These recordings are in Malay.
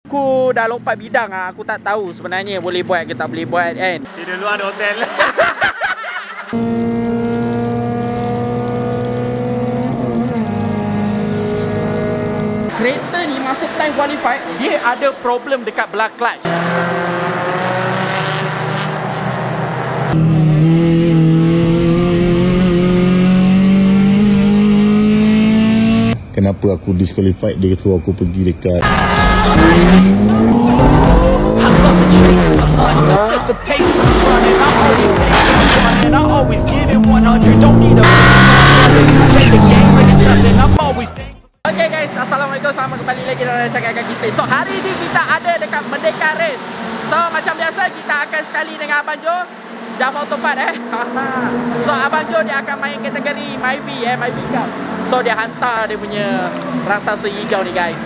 Aku dah lompat bidang lah. Aku tak tahu sebenarnya boleh buat ke tak boleh buat kan. Di luar ada hotel. Kereta ni masa time qualified, dia ada problem dekat belah clutch. Kenapa aku disqualified? Dia suruh aku pergi dekat Okay guys, Assalamualaikum, selamat kembali lagi dalam Cakap Kaki Play. So hari ni kita ada dekat Merdeka Race. So macam biasa kita akan sekali dengan Abang Jo Java Autopart So Abang Jo dia akan main kategori Myvi Myvi Cup. So dia hantar dia punya raksasa hijau ni guys.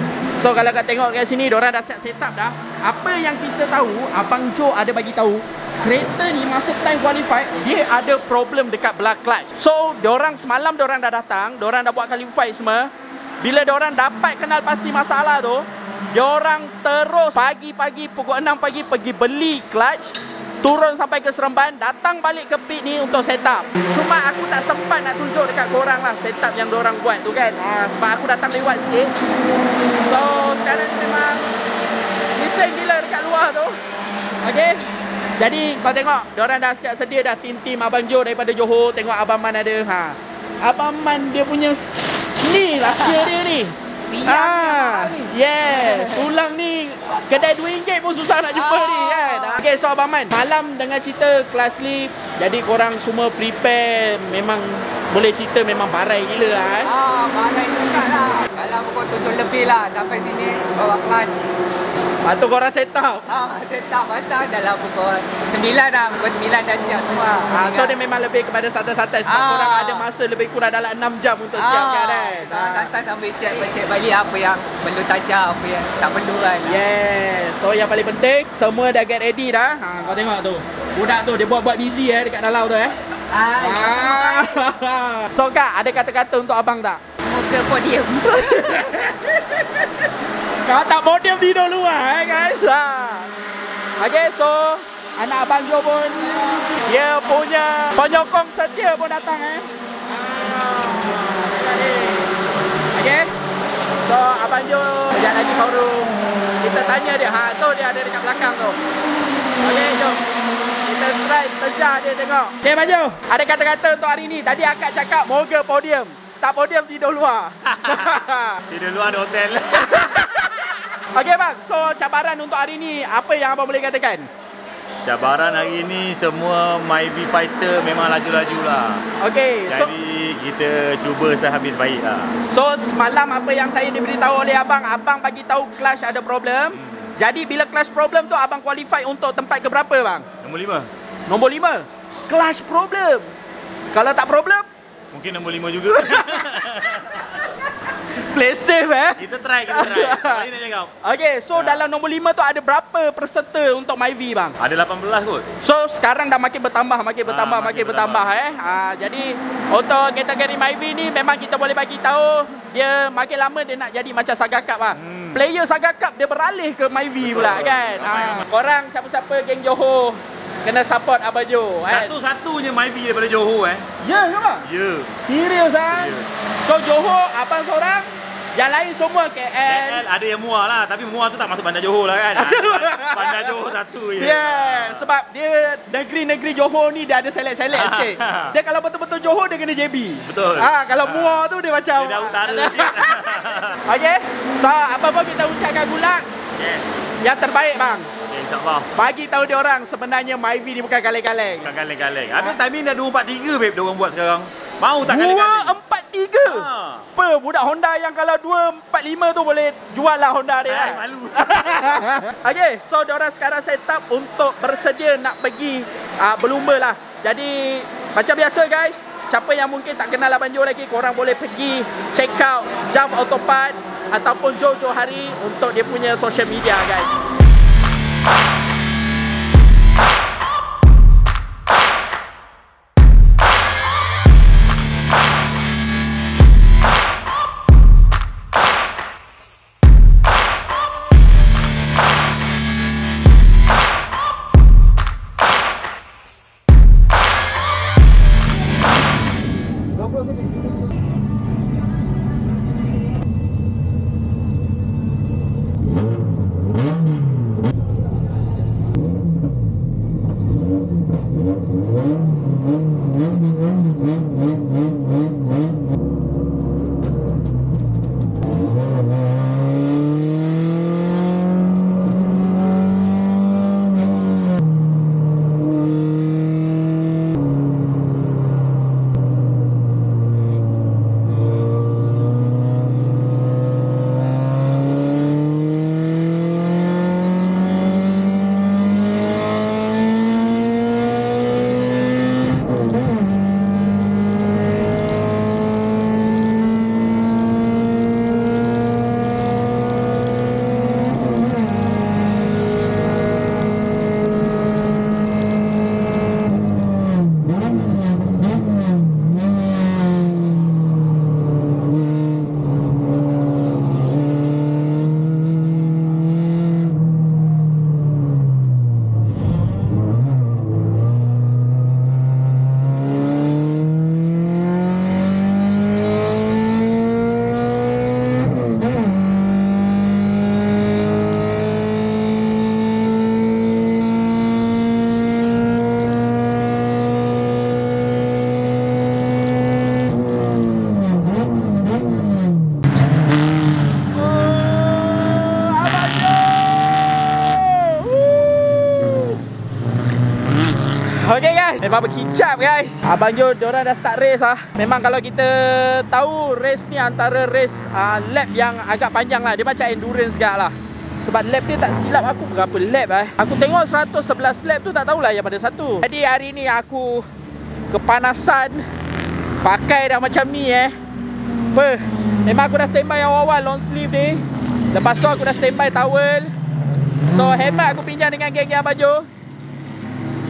So kalau kau tengok kat sini, diorang dah set up dah. Apa yang kita tahu, Abang Jo ada bagi tahu, kereta ni masa time qualified, dia ada problem dekat belah clutch. So diorang semalam diorang dah datang, diorang dah buat qualify semua. Bila diorang dapat kenal pasti masalah tu, diorang terus pagi-pagi pukul 6 pagi pergi beli clutch, turun sampai ke Seremban, datang balik ke pit ni untuk set up. Cuma aku tak sempat nak tunjuk dekat korang lah set up yang diorang buat tu kan. Sebab aku datang lewat sikit. So sekarang ni memang bising gila dekat luar tu. Okay, jadi kau tengok diorang dah siap sedia dah, tim-tim Abang Jo daripada Johor. Tengok Abang Man ada. Abang Man dia punya ni rahsia dia ni. Yes, tulang ni kedai RM2 pun susah nak jumpa ni kan. Okay, so Abang Man, malam dengan cerita class lift, jadi korang semua prepare, memang boleh cerita memang barai gila lah barai juga lah. Dalam pukul 7 lebih lah sampai sini bawa kelas. Lepas tu korang set up? Set up masa dalam pukul 9 dah. Pukul 9 dah siap semua. So dia memang lebih kepada santai-santai. Sebab korang ada masa lebih kurang dalam 6 jam untuk siapkan kan. Datang sambil cek balik apa yang perlu tajam, apa yang tak perlu kan. Yes. So yang paling penting, semua dah get ready dah. Kau tengok tu, budak tu dia buat busy dekat dalam tu So Kak, ada kata-kata untuk abang tak? Muka podium. Kau tak podium tidur luar guys. Okay, so anak Abang Jo pun, dia punya penyokong setia pun datang Okay, so Abang Jo sekejap lagi baru kita tanya dia. So dia ada dekat belakang tu. Okay, jom kita try kejar dia tengok. Okay Abang Jo, ada kata-kata untuk hari ni. Tadi akak cakap moga podium, tak podium tidur luar. Tidur luar ada hotel. Okay bang, so cabaran untuk hari ni apa yang abang boleh katakan? Cabaran hari ni semua Myvi Fighter memang laju-laju lah. Okay, jadi kita cuba sehabis baik lah. So semalam apa yang saya diberitahu oleh abang, abang bagi tahu clutch ada problem. Jadi bila clutch problem tu abang qualify untuk tempat ke berapa bang? Nombor 5. Nombor 5. Clutch problem. Kalau tak problem? Mungkin nombor 5 juga. Play safe Kita try. Mari nak cakap. Okay, so dalam nombor 5 tu ada berapa peserta untuk Myvi bang? Ada 18 kot. So sekarang dah makin bertambah. Jadi untuk kategori Myvi ni memang kita boleh bagi tahu dia makin lama dia nak jadi macam Saga Cup lah. Player Saga Cup dia beralih ke Myvi pula kan. Korang siapa-siapa geng Johor kena support Abang Jo Satu-satunya Myvi daripada Johor Ya ke bang? Ya. Serius So Johor abang seorang, yang lain semua KL ada yang Muar lah, tapi Muar tu tak masuk bandar Johor lah kan. Bandar Johor satu je. Sebab dia negeri-negeri Johor ni dia ada select-select sikit. Dia kalau betul-betul Johor dia kena JB. Betul. Kalau Muar tu dia macam dia dah utara sikit. Okay, so apa-apa kita ucapkan gulat yang terbaik bang. InsyaAllah. Bagi tahu dia orang sebenarnya Myvi ni bukan kaleng-kaleng. Bukan kaleng-kaleng. Habis timing dah 243 babe dia orang buat sekarang. Mau tak kaleng-kaleng? 243. Apa budak Honda yang kalau 245 tu boleh jual lah Honda dia. Malu. Okay, so diorang sekarang set up untuk bersedia nak pergi berlumba lah. Jadi macam biasa guys, siapa yang mungkin tak kenal Abang Jo lagi, korang boleh pergi check out Java Autopart ataupun Jo Johari untuk dia punya social media guys. Okay guys, memang berkicap guys. Abang Jo, diorang dah start race lah. Memang kalau kita tahu race ni antara race lap yang agak panjang lah. Dia macam endurance gak lah. Sebab lap dia tak silap aku berapa lap Aku tengok 111 lap tu tak tahulah yang pada satu. Jadi hari ni aku kepanasan. Pakai dah macam ni memang aku dah standby awal-awal long sleeve ni. Lepas tu aku dah standby towel. So helmet aku pinjam dengan geng-geng Abang Jo.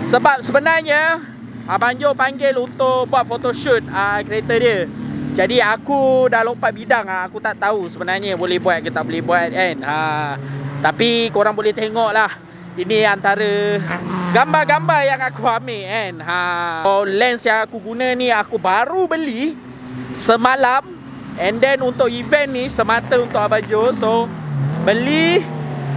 Sebab sebenarnya Abang Jo panggil untuk buat photoshoot kereta dia. Jadi aku dah lompat bidang aku tak tahu sebenarnya boleh buat ke tak boleh buat kan. Tapi korang boleh tengok lah. Ini antara gambar-gambar yang aku ambil kan. So, lens yang aku guna ni aku baru beli semalam. And then untuk event ni semata untuk Abang Jo. So beli,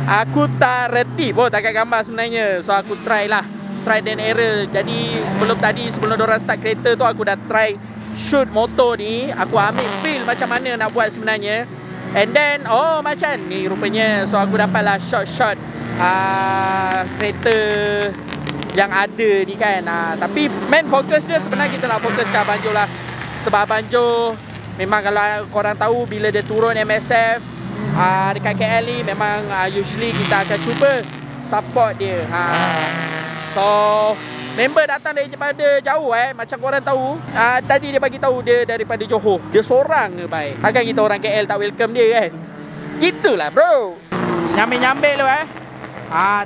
aku tak reti pun tak gambar sebenarnya. So aku try lah, try and error. Jadi sebelum diorang start kereta tu aku dah try shoot motor ni. Aku ambil feel macam mana nak buat sebenarnya. And then macam ni rupanya. So aku dapatlah shot-shot kereta yang ada ni kan. Tapi main fokus dia sebenarnya kita nak fokus ke Abang Jo lah. Sebab Abang Jo memang kalau korang tahu bila dia turun MSF dekat KL ni memang usually kita akan cuba support dia. So member datang daripada jauh macam korang tahu. Tadi dia bagi tahu dia daripada Johor. Dia seorang ke baik. Takkan kita orang KL tak welcome dia kan. Gitulah bro. Nyambil-nyambil lu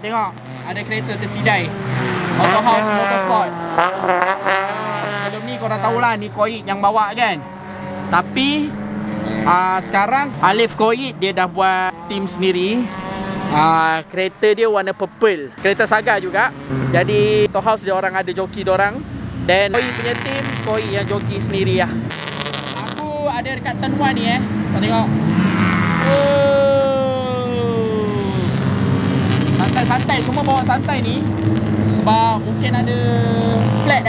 tengok ada kereta tersidai. Auto House Motorsport. Sebelum ni korang tahulah ni Koik yang bawa kan. Tapi sekarang Alif Koik dia dah buat team sendiri. Kereta dia warna purple. Kereta Saga juga. Jadi Auto House dia orang ada joki dia orang. Dan Koik punya team, Koik yang joki sendiri lah. Aku ada dekat turn 1 ni kau tengok. Santai-santai, semua bawa santai ni. Sebab mungkin ada flat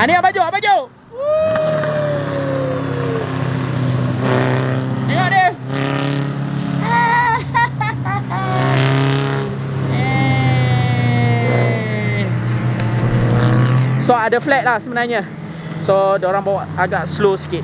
ni Abang Jo, Abang Jo. Tengok dia. So ada flat lah sebenarnya. So diorang bawa agak slow sikit.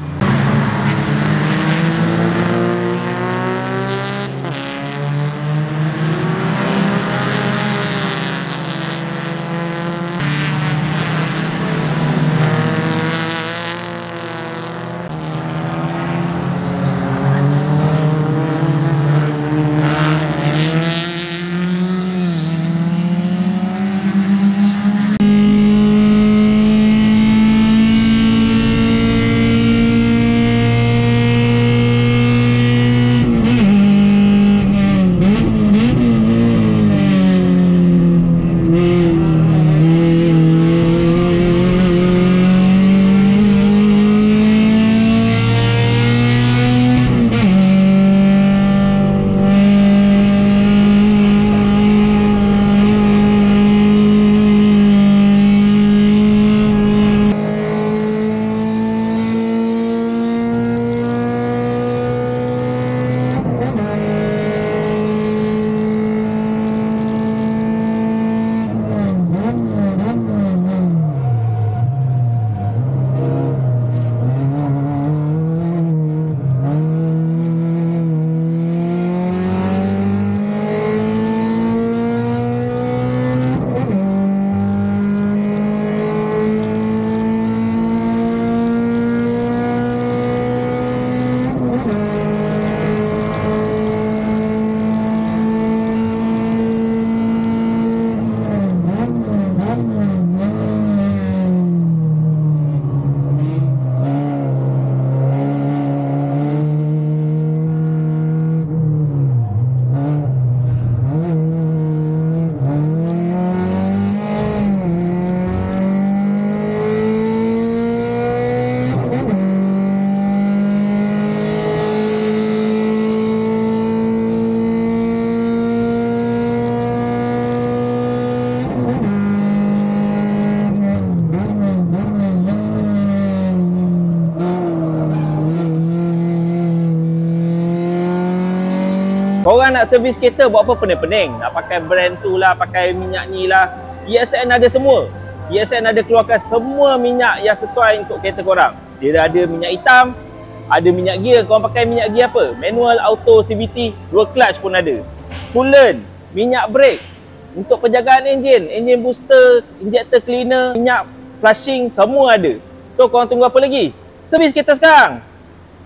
Korang nak servis kereta buat apa pening-pening? Nak pakai brand tu lah, pakai minyak ni lah. ESN ada semua. PSN ada keluarkan semua minyak yang sesuai untuk kereta korang. Dia ada minyak hitam, ada minyak gear. Korang pakai minyak gear apa? Manual, auto, CVT, 2 clutch pun ada. Coolant, minyak brake, untuk penjagaan enjin, enjin booster, injector cleaner, minyak flushing, semua ada. So korang tunggu apa lagi? Servis kereta sekarang.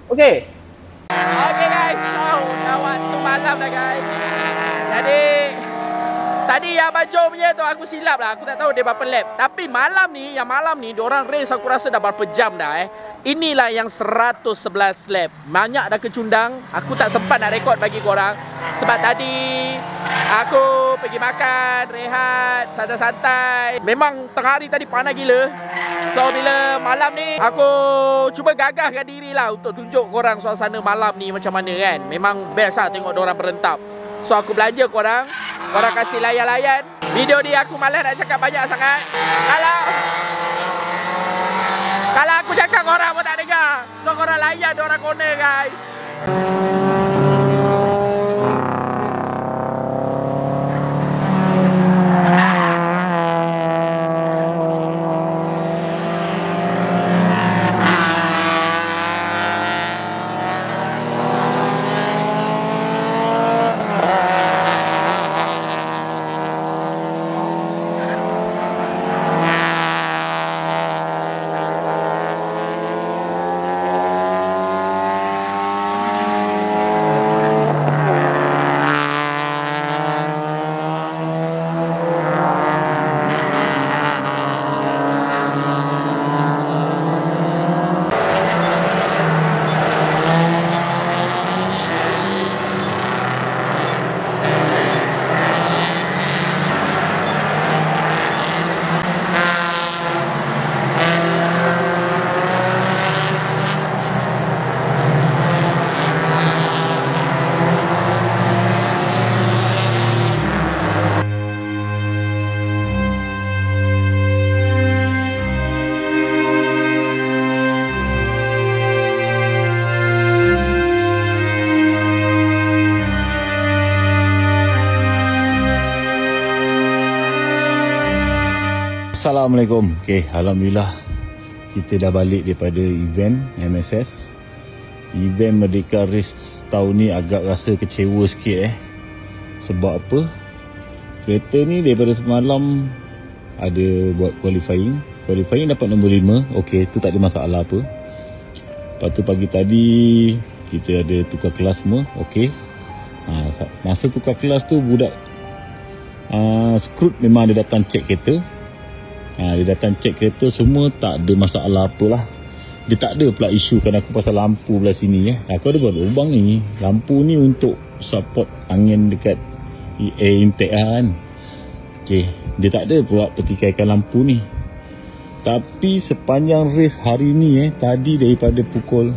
Okay. Okay guys, so dah waktu malam dah guys. Jadi tadi yang Banjo punya tu aku silap lah. Aku tak tahu dia berapa lap. Tapi malam ni diorang race aku rasa dah berapa jam dah Inilah yang 111 lap. Banyak dah kecundang. Aku tak sempat nak rekod bagi korang. Sebab tadi aku pergi makan, rehat, santai-santai. Memang tengah hari tadi panas gila. So bila malam ni aku cuba gagahkan diri lah untuk tunjuk korang suasana malam ni macam mana kan. Memang best lah tengok diorang berentap. So aku belanja korang. Korang kasih layan-layan. Video ni aku malas nak cakap banyak sangat. Kalau aku cakap korang pun tak dengar. So korang layan diorang corner guys. Assalamualaikum. Alhamdulillah kita dah balik daripada event MSF. Event Merdeka Race tahun ni agak rasa kecewa sikit Sebab apa? Kereta ni daripada semalam ada buat qualifying dapat nombor 5. Okey, tu tak ada masalah apa. Lepas tu pagi tadi kita ada tukar kelas semua. Okey. Masa tukar kelas tu budak Skrut memang dia datang cek kereta. Dia datang cek kereta semua tak ada masalah apalah. Dia tak ada pula isu kan aku pasal lampu belah sini Aku ada buat lubang ni. Lampu ni untuk support angin dekat air intake kan. Okey, dia tak ada pula pertikaikan lampu ni. Tapi sepanjang race hari ni tadi daripada pukul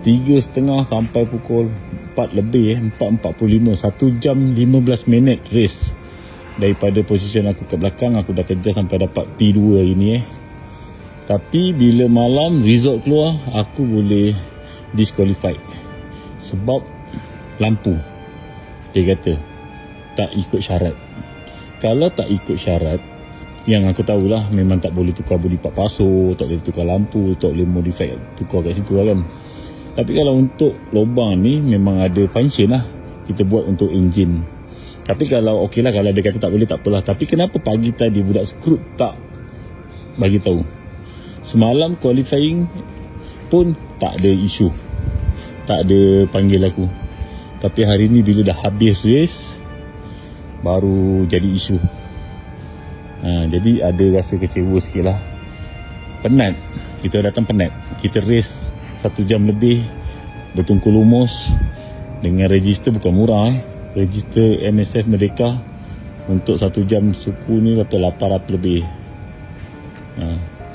3.30 sampai pukul 4 lebih 4.45, 1 jam 15 minit race. Daripada posisi aku kat belakang, aku dah kejar sampai dapat P2 hari ni Tapi bila malam result keluar, aku boleh disqualified sebab lampu. Dia kata tak ikut syarat. Kalau tak ikut syarat, yang aku tahulah memang tak boleh tukar body part pasur, tak boleh tukar lampu, tak boleh modify tukar kat situ kan. Tapi kalau untuk lubang ni memang ada function lah. Kita buat untuk enjin. Tapi kalau okey lah, kalau dia kata tak boleh tak apalah. Tapi kenapa pagi tadi budak Skrut tak bagi tahu? Semalam qualifying pun tak ada isu, tak ada panggil aku. Tapi hari ni bila dah habis race baru jadi isu. Jadi ada rasa kecewa sikit lah. Penat. Kita datang penat. Kita race 1 jam lebih bertungkul lumus. Dengan register bukan murah Register MSF Merdeka untuk 1 jam suku ni berapa 800 lebih.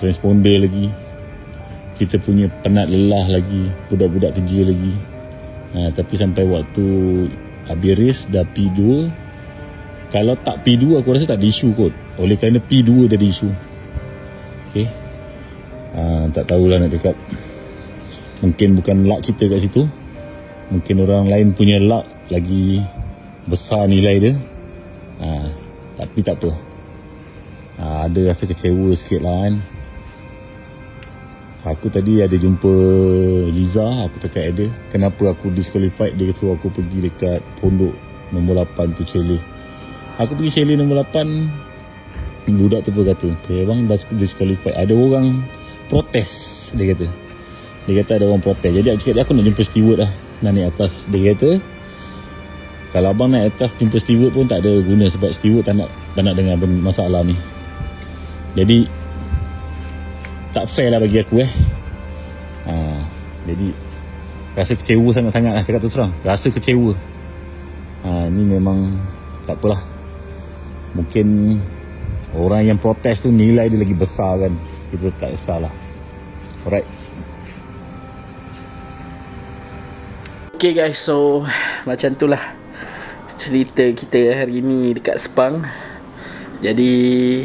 Transponder lagi. Kita punya penat lelah lagi. Budak-budak kerja lagi. Tapi sampai waktu habis race dah P2. Kalau tak P2 aku rasa tak ada isu kot. Oleh kerana P2 dah ada isu. Okay. Tak tahulah nak cakap. Mungkin bukan luck kita kat situ. Mungkin orang lain punya luck lagi besar nilai dia. Tapi tak apa. Ada rasa kecewa sikit lah kan. Aku tadi ada jumpa Liza, aku cakap ada kenapa aku disqualified. Dia suruh aku pergi dekat pondok nombor 8 tu, chalet. Aku pergi chalet nombor 8, budak tu pun kata, okay bang, dah disqualified. Ada orang protes, dia kata ada orang protes. Jadi aku cakap, aku nak jumpa steward lah, nak naik atas. Dia kata kalau abang naik atas jumpa steward pun tak ada guna, sebab steward tak nak dengar masalah ni. Jadi tak fair lah bagi aku Jadi rasa kecewa sangat-sangat lah, cakap tu terang. Rasa kecewa. Ni memang tak apalah. Mungkin orang yang protes tu nilai dia lagi besar kan. Kita tak kisahlah. Alright. Okay guys, so macam tu lah cerita kita hari ni dekat Sepang. Jadi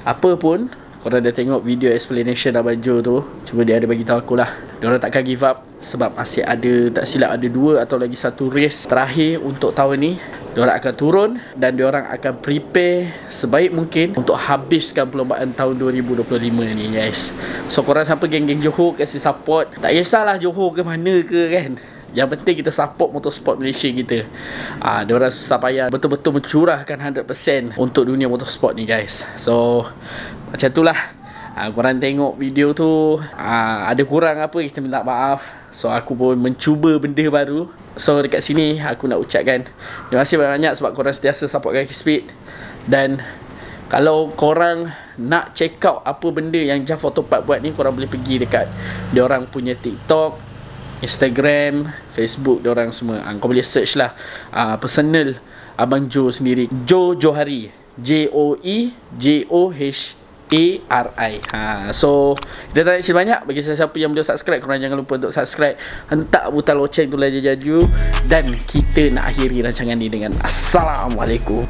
apa pun korang dah tengok video explanation Abang Jo tu, cuma dia ada bagi tahu aku lah, diorang takkan give up sebab masih ada, tak silap ada 2 atau lagi 1 race terakhir untuk tahun ni. Diorang akan turun dan diorang akan prepare sebaik mungkin untuk habiskan perlombaan tahun 2025 ni guys. So korang siapa geng-geng Johor kasih support. Tak kisahlah Johor ke mana ke kan, yang penting kita support motorsport Malaysia kita. Diorang susah payah betul-betul mencurahkan 100% untuk dunia motorsport ni guys. So macam tu lah. Korang tengok video tu, ada kurang apa kita minta maaf. So aku pun mencuba benda baru. So dekat sini aku nak ucapkan terima kasih banyak sebab korang sentiasa support Kaki Speed. Dan kalau korang nak check out apa benda yang Jaf Autopart buat ni, korang boleh pergi dekat diorang punya TikTok, Instagram, Facebook diorang semua. Kau boleh search lah personal Abang Jo sendiri, Jo Johari, JOEJOHARI. So kita tak nak cerita banyak. Bagi siapa yang belum subscribe, korang jangan lupa untuk subscribe, hentak butang loceng tu lah jaju. Dan kita nak akhiri rancangan ni dengan Assalamualaikum.